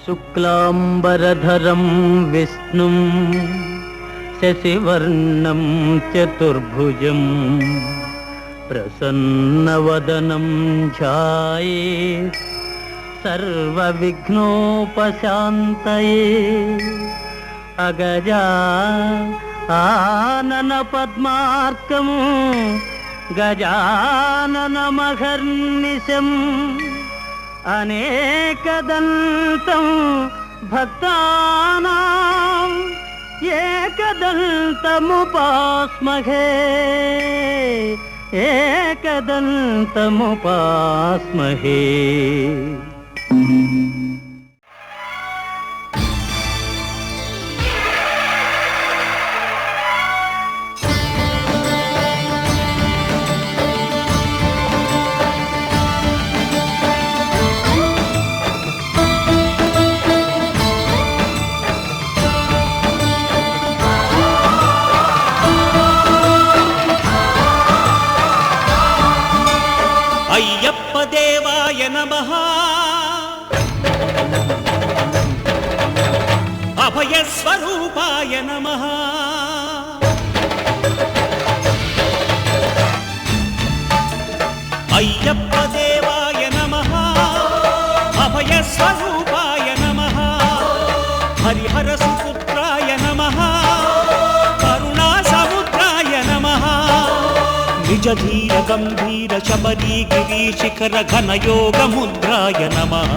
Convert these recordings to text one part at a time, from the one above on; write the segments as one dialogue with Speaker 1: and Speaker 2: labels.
Speaker 1: శుక్లాంబరధరం విష్ణుం శశివర్ణం చతుర్భుజం ప్రసన్నవదనం ధ్యాయేత్ సర్వవిఘ్నోపశాంతయే. అగజా ఆనన పద్మార్కము గజాననమహర్నిశం అనేకదంతం భక్తానాం ఏకదంతముపాస్మహే ఏకదంతముపాస్మహే.
Speaker 2: అయ్యప్ప దేవాయ నమః, అభయస్వరూపాయ నమః, అయ్యప్ప దేవాయ నమః, అభయస్వరూపాయ నమః, హరిహర సుపుత్రాయ నమః, కరుణా సముద్రాయ నమః, నిజ ధీర గంభీర శబరీ గిరీ శిఖర ఘన యోగ ముద్రాయ నమః,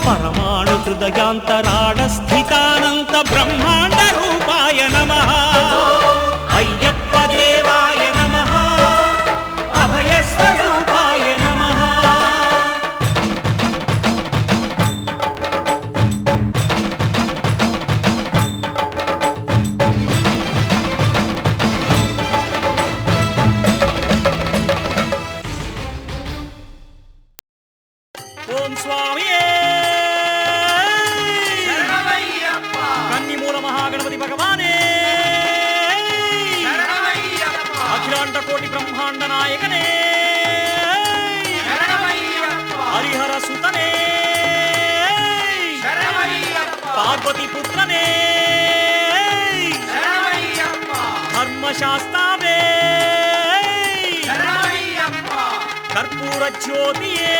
Speaker 2: పరమాణు హృదయాంతరాళ స్థితానంత బ్రహ్మాండ రూపాయ నమః. అయ్యప్ప దేవాయ నమః, అభయస్వరూపాయ నమః. ఓం స్వామియే కన్నిమూల మహాగణపతి భగవానే, అఖిలాండ కోటి బ్రహ్మాండ నాయకనే, హరిహర సుతనే, పార్వతి పుత్రనే, ధర్మశాస్త్రావే, కర్పూర జ్యోతియే.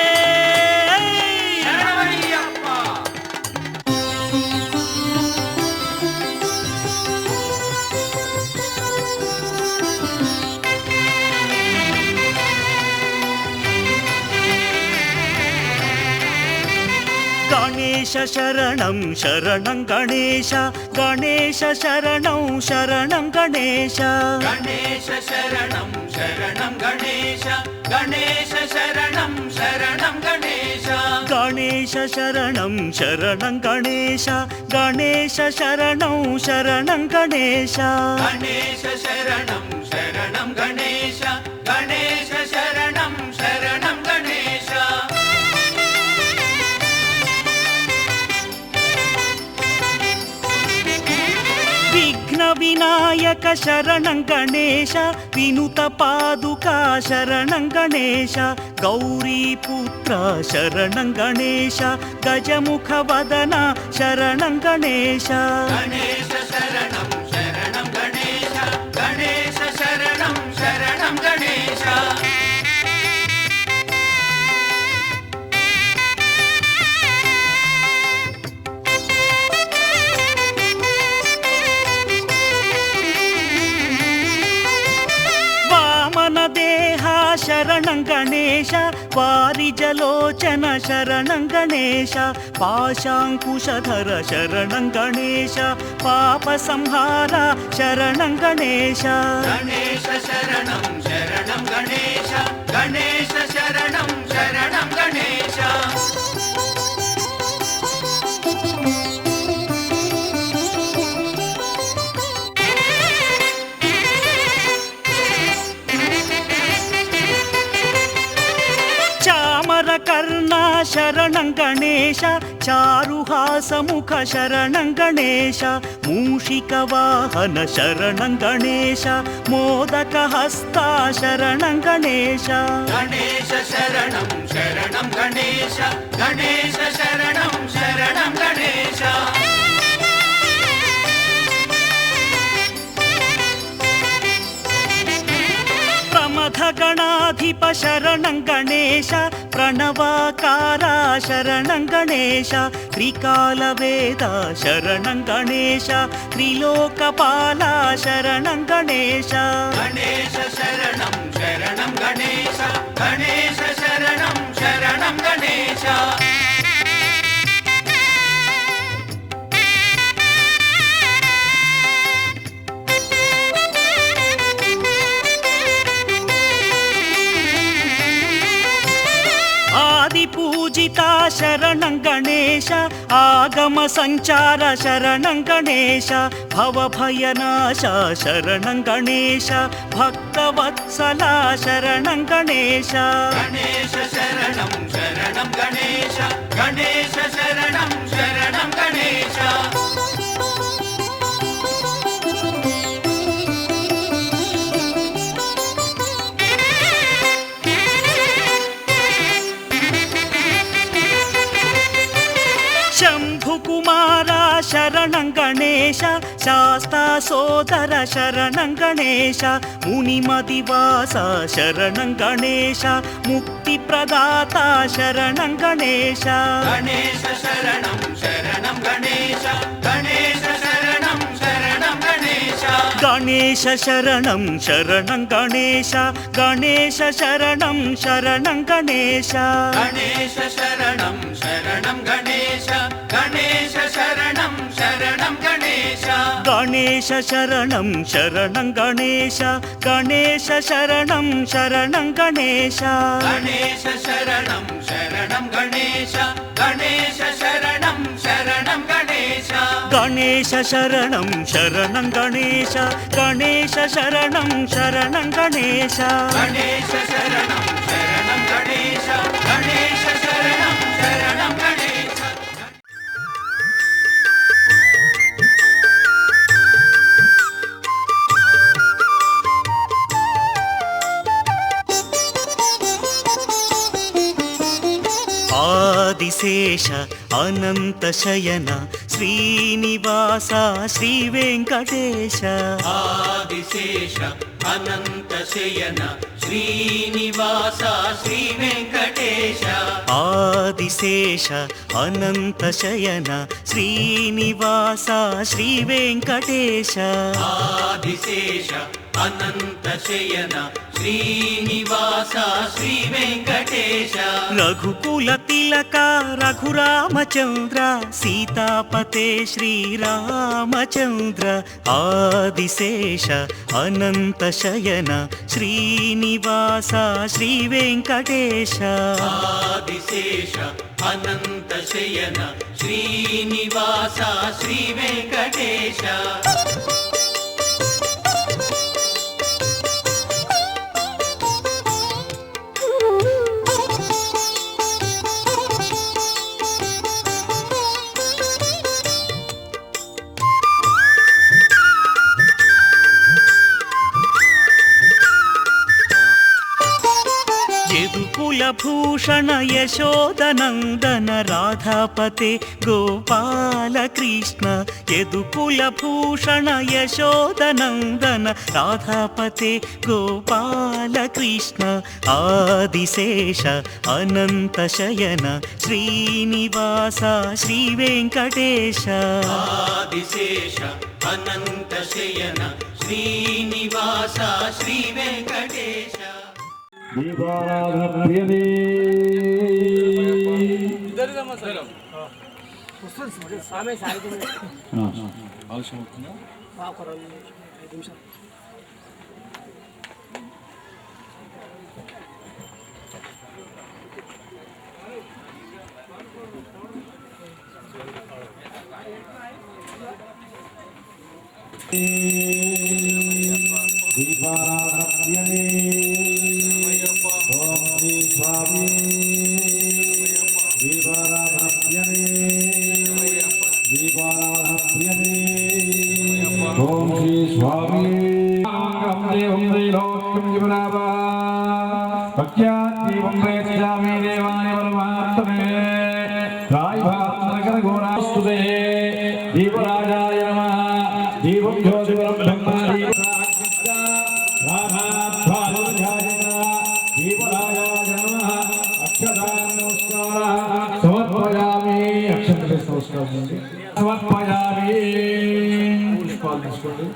Speaker 2: గణేశ శరణం శరణం గణేశ, గణేశ శరణం శరణం గణేశ,
Speaker 3: గణేశ శరణం శరణం గణేశ, గణేశ శరణం శరణం గణేశ,
Speaker 2: గణేశ శరణం శరణం గణేశ, గణేశ శరణం శరణం గణేశ,
Speaker 3: గణేశ శరణం శరణం గణేశ, గణేశ శరణం శరణం గణేశ.
Speaker 2: విఘ్న వినాయక శరణం గణేశ, వినుత పాదుకా శరణం గణేశ, గౌరీ పుత్ర శరణం గణేశ, గజముఖ వదన శరణం గణేశ,
Speaker 3: గణేశ శరణం శరణం గణేశ, గణేశ శరణం శరణం గణేశ.
Speaker 2: శరణం గణేశ, వారిజలోచన శరణం గణేశ, పాశాంకుశధర శరణం గణేశ, పాప సంహార శరణం గణేశ,
Speaker 3: గణేశ శరణం శరణం గణేశ, గణేశ శరణం శరణం గణేశ.
Speaker 2: కర్ణ శరణం గణేశ, చారుహాసముఖ శరణం గణేశ, మూషిక వాహన శరణం గణేశ, మోదక హస్త శరణం గణేశ,
Speaker 3: గణేశ శరణం శరణం గణేశ, గణేశ శరణం శరణం
Speaker 2: ఓంకార శరణం గణేశ త్రికాల వేద శరణం గణేశ త్రిలోకపాల శరణం గణేశ
Speaker 3: గణేశ శరణం శరణం గణేశ గణేశ శరణం శరణం గణేశ
Speaker 2: ఆది పూజిత శరణం గణేశ ఆగమ సంచార శరణం గణేశ భవభయనాశ శరణం గణేశ భక్తవత్సల శరణం గణేశ
Speaker 3: గణేశ శరణం శరణం గణేశ గణేశ శరణం శరణం గణేశ
Speaker 2: శంభుకుమార శరణం గణేశ శాస్తా సోదర శరణం గణేశ మునిమదివాస శరణం గణేశ ముక్తి ప్రదాత శరణం గణేశ
Speaker 3: గణేశ శరణం శరణం గణేశ గణేశ శరణం శరణం గణేశ
Speaker 2: గణేశ శరణం శరణం గణేశ గణేశ శరణం శరణం గణేశ
Speaker 3: గణేశ శరణం శరణం గణేశ గణేశ శరణం శరణం గణేశ
Speaker 2: గణేశ శరణం శరణం గణేశ గణేశ శరణం శరణం గణేశ
Speaker 3: గణేశ శరణం శరణం గణేశ గణేశ శరణం శరణం గణేశ
Speaker 2: గణేశ శరణం శరణం గణేశ గణేశ శరణం శరణం గణేశ
Speaker 3: గణేశ శరణం శరణం గణేశ గణేశ శరణం శరణం గణేశ
Speaker 2: ఆదిశేష అనంత శయన శ్రీనివాస శ్రీ వెంకటేశ
Speaker 3: ఆదిశేష అనంత శయన శ్రీనివాస శ్రీ వెంకటేశ
Speaker 2: ఆదిశేష అనంత శయన శ్రీనివాస శ్రీ వెంకటేశ
Speaker 3: ఆదిశేష అనంత శయన శ్రీనివాస శ్రీ వెంకటేశ
Speaker 2: రఘుకుల తిలక రఘురామచంద్ర సీతాపతే శ్రీరామచంద్ర ఆదిశేష అనంత శయన శ్రీనివాస శ్రీ వెంకటేశ
Speaker 3: ఆదిశేష అనంత శయన శ్రీనివాస శ్రీ వెంకటేశ
Speaker 2: కులభూషణ యశోదనందన రాధాపతే గోపాలకృష్ణ యదుకులభూషణ యశోదనందన రాధాపతే గోపాలకృష్ణ ఆదిశేష అనంత శయన శ్రీనివాస శ్రీ వెంకటేశ
Speaker 3: ఆదిశేష అనంత శయన శ్రీనివాస శ్రీ వెంకటేశ
Speaker 4: దీపారాధనప్రియనే దీపారాధనప్రియనే ఓం శ్రీ స్వామి దీపారాధనప్రియనే దీపారాధనప్రియనే ఓం శ్రీ స్వామి దేవం త్రైలోక్యం జీవనాభా భక్త్యాదీవం ప్రేక్షయామి దేవాయ పరమాత్మనే రాయభాస్కర ఘోరాస్తుతే దీపరాజాయ నమః దీపం జ్యోతివరం బ్రహ్మ దీపరాజాయ నమః అక్షదాన నమస్కార సమర్పయామి పుష్పాలు తీసుకోండి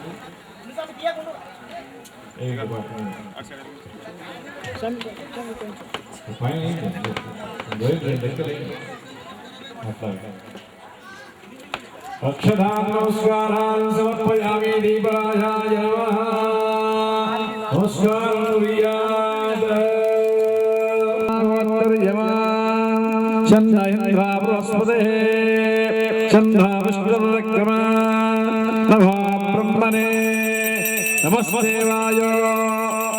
Speaker 4: అక్షదాన్ నమస్కారాన్ సమర్పయామి దీపరాజాయ నమః నమస్కారం కుర్యాత్ చంద్రేంద్ర బృహస్పతే చంద్ర విష్ణుర్విక్రమ నమో బ్రహ్మణే నమస్దేవాయ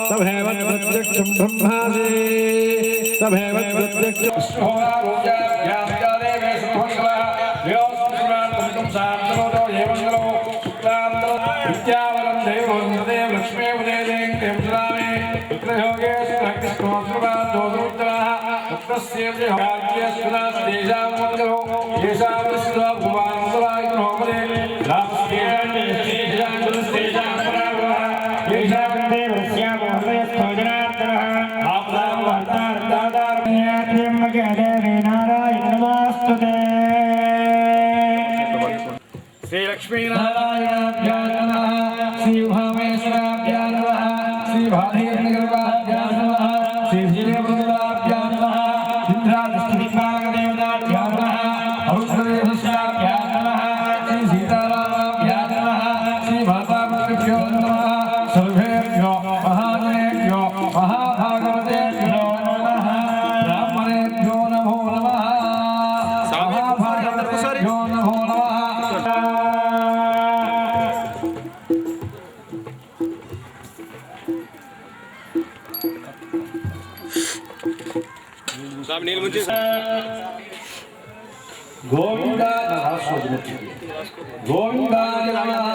Speaker 4: తభేవ ప్రత్యక్షం బ్రహ్మాసి తభేవ ప్రత్యక్షం శ్రీ లక్ష్మీనారాయణాభ్యాం నమః శ్రీ ఉమామేశ్వరాభ్యాం నమః శ్రీ భాదేవనగరాభ్యాం నమః శ్రీ శ్రీదేవనగరాభ్యాం నమః ఇంద్రాదృష్టిదిక్పాలకదేవతాభ్యాం నమః ఔషధదేవస్యాభ్యాం నమః శ్రీ సీతారామాభ్యాం నమః శ్రీ మాతాపితృభ్యో నమః సర్వేభ్యో మహాజనేభ్యో మహాభాగవతేభ్యో నమః బ్రాహ్మణేభ్యో నమో నమః మహాభాగవతేభ్యో నమో నమః గోవిందాయ నమః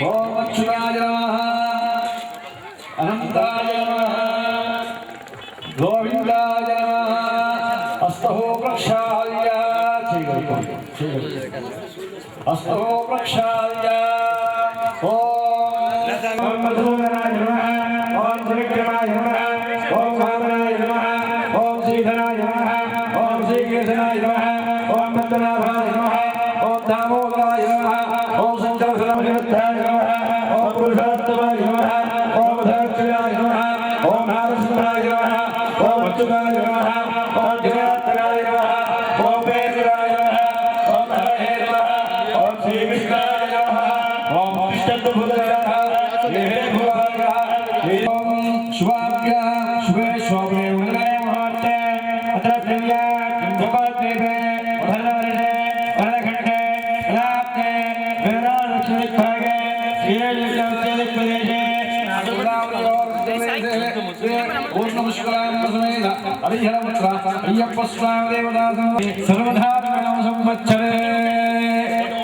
Speaker 4: ఓం అచ్యుతాయ నమః అనంతాయ నమః గోవిందాయ నమః అస్తహో ప్రక్షాళ్య అస్తహో ప్రక్షాళ్య ఓం మధురాయ నమః ఓం త్రివిక్రమాయ నమః ఓం వామనాయ నమః ఓం శ్రీధరాయ నమః ఓం శ్రీకేశనాయ నమః ఓం పద్మనాభాయ నమః ఓం దామోదరాయ నమః ఓం శంకరసరమనివృత్తాయ నమః ఓం పురుషోత్తమాయ నమః ఓం ధర్క్షయాయ నమః ఓం నారసింహాయ నమః ఓం అచ్యుతాయ నమః ఓం జగన్నాథాయ నమః ఓం వేదురాయ నమః ఓం హరే నమః ఓం శ్రీకృష్ణాయ నమః ఓం విష్ణుభుజాయ ఓం శుభాభ్య శుభే శోభే ఉదయ ముహూర్తే అత్ర ప్రియా గంధపద్మేభే వరదవర్ణే వరదఖండే కలాప్తే వేరాలక్ష్మిభాగే శ్రీయజ్ఞోత్సవదేశే పూర్ణముష్కరామసమేత హరిహరపుత్ర అయ్యప్పస్వామిదేవదాసం సర్వధారణం సంవత్సరే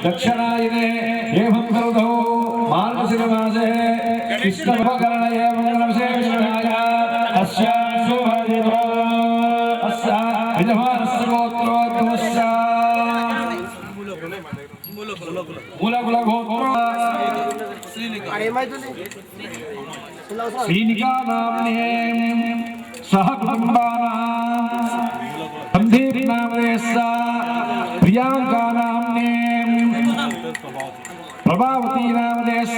Speaker 4: దక్షిణాయనే ఏవం కరుతౌ మార్గశిరమాసే కృష్ణభకరణయ మంగళవిశేషణాయ అస్యాం శుభదినో అస్యా యజమానస్య గోత్రోద్గమస్య మూలకుల గోత్ర శ్రీనికా నామ్నే సహ కుటుంబానాం సంధీర్ నామదేశ ప్రియాంకా నామ్నే ప్రభావతీ నామదేశ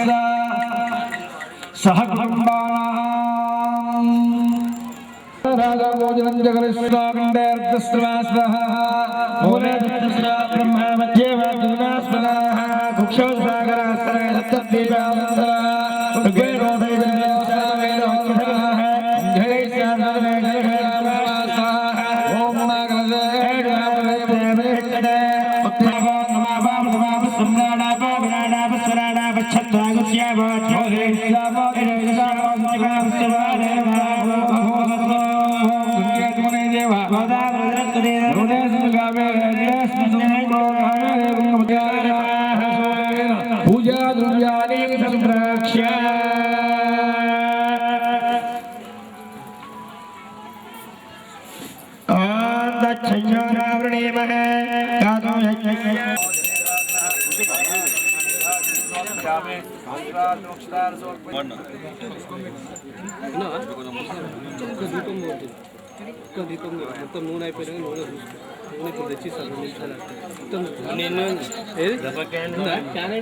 Speaker 4: సహ కుటుంబానాం రాజభోజనం జగరిష్టాండేర్దస్వాస్వః మూలే దుఃఖస్రా బ్రహ్మ మధ్యే వాగ్వినాస్మదాః కుక్షో సాగరాస్తరే సప్తద్వీపాంతర పూజా ద్రవ్యాన్ని సంప్రాక్ష్య
Speaker 1: దీపం మొత్తం నూనె అయిపోయినా నూనె
Speaker 5: ఇప్పుడు తెచ్చిస్తాను 2 నిమిషాలు నేను ఏది క్యాన్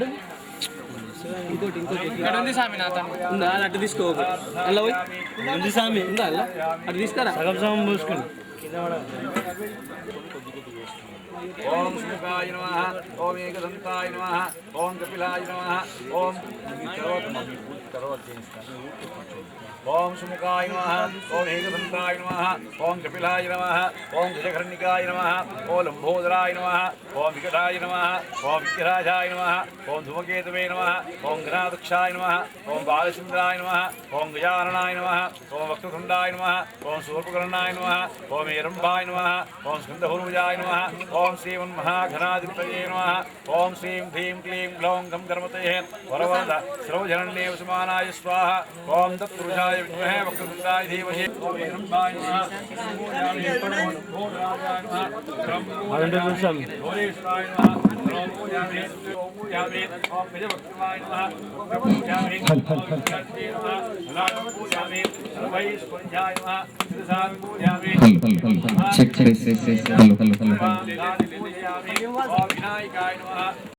Speaker 5: ఇంకోటి ఇక్కడ ఉంది సామి నా ఉందా అటు తీసుకో అలా పోయి ఉంది సామి ఉందా అలా అటు తీసుకురా సగం సగం పోసుకోండి
Speaker 4: ఓం సుముఖాయ నమః ఓం ఏకదంతాయ నమః ఓం కపిలాయ నమః ఓం ఓం సుముఖాయ నమః ఓం ఏకదంతాయ నమః ఓం కపిలాయ నమః ఓం గజకర్ణికాయ నమః ఓం లంబోదరాయ నమః ఓం వికటాయ నమః ఓం విఘ్నరాజాయ నమః ఓం ధూమకేతవే నమః ఓం గణాధ్యక్షాయ నమః ఓం బాలచంద్రాయ నమః ఓం గజాననాయ నమః ఓం వక్రతుండాయ నమః ఓం శూర్పకర్ణాయ నమః ఓం ఏరంబాయ నమః ఓం స్కందభూర్భుజాయ నమః ఓం శ్రీమన్మహాఘనాధిపతయే నమః ఓం శ్రీం హ్రీం క్లీం గ్లౌం గం గణపతయే వరవరద సర్వజనన్యే వసుమానాయ స్వాహ ఓం తత్పురుషాయ విద్మహే వక్రతుండాయ ధీమహి ఓం ఏరంబాయ నమః
Speaker 6: Check. Hello.
Speaker 4: వినాయకాయ నమః